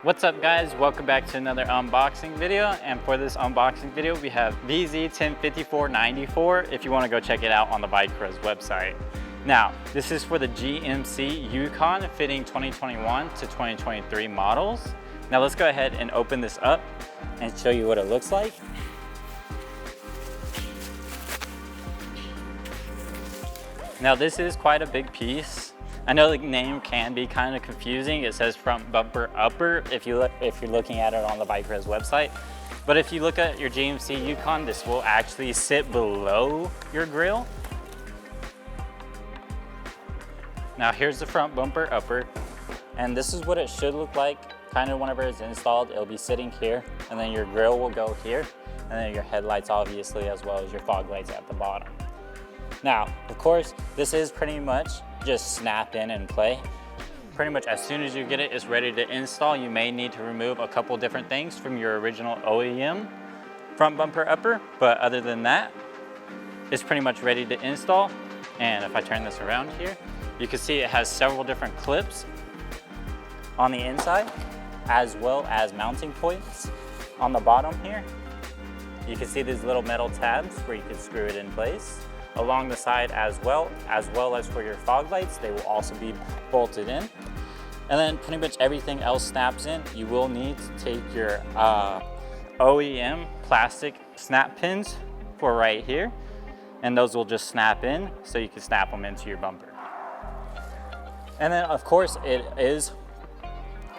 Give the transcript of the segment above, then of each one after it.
What's up guys, welcome back to another unboxing video, and for this unboxing video we have vz104594 if you want to go check it out on the vicrez website. Now this is for the GMC Yukon fitting 2021 to 2023 models. Now let's go ahead and open this up and show you what it looks like. Now this is quite a big piece. I know the name can be kind of confusing. It says front bumper upper if you're looking at it on the vicrez website. But if you look at your GMC Yukon, this will actually sit below your grille. Now here's the front bumper upper, and this is what it should look like kind of whenever it's installed. It'll be sitting here, and then your grille will go here, and then your headlights obviously, as well as your fog lights at the bottom. Now, of course, this is pretty much just snap in and play. Pretty much as soon as you get it, it's ready to install. You may need to remove a couple different things from your original OEM front bumper upper, but other than that, it's pretty much ready to install. And if I turn this around here, you can see it has several different clips on the inside, as well as mounting points on the bottom here. You can see these little metal tabs where you can screw it in place. Along the side as well as for your fog lights, they will also be bolted in. And then pretty much everything else snaps in. You will need to take your OEM plastic snap pins for right here, and those will just snap in so you can snap them into your bumper. And then of course it is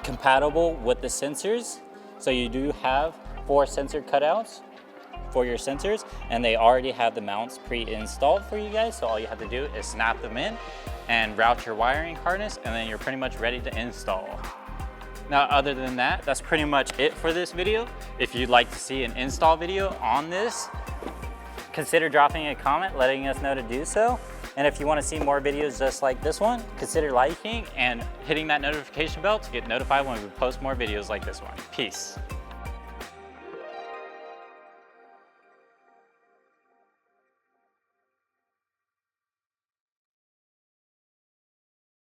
compatible with the sensors. So you do have 4 sensor cutouts for your sensors, and they already have the mounts pre-installed for you guys. So all you have to do is snap them in and route your wiring harness, and then you're pretty much ready to install. Now other than that, that's pretty much it for this video. If you'd like to see an install video on this, consider dropping a comment letting us know to do so. And if you want to see more videos just like this one, consider liking and hitting that notification bell to get notified when we post more videos like this one. Peace.